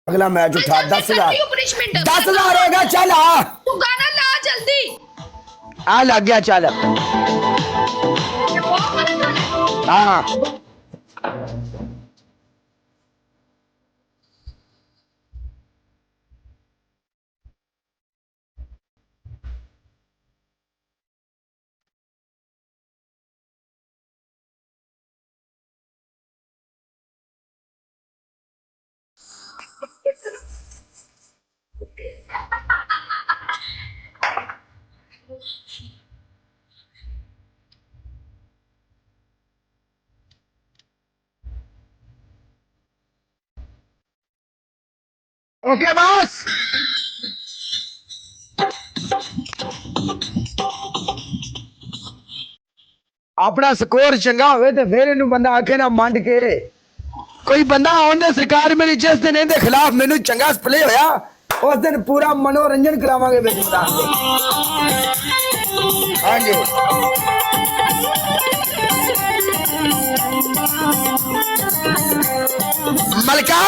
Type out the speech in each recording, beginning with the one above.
अगला मैच उठा 10,000 पनिशमेंट 10,000 होगा। चल आ तू गाना ला जल्दी। आ लग गया। चल हाँ ओके बॉस। अपना स्कोर चंगा होवे ते फिर इनू बंदा आखे ना मंड के कोई बंदा आउंदे सरकार मेरी जिस दिन इहदे खिलाफ मैनू चंगा प्ले होया उस दिन पूरा मनोरंजन करावांगे बिच मैदान दे। हाँ जी मलका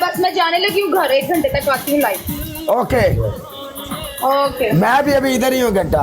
बस मैं जाने लगी हूँ घर, 1 घंटे तक आती हूँ लाइव। ओके ओके मैं भी अभी इधर ही हूँ घंटा।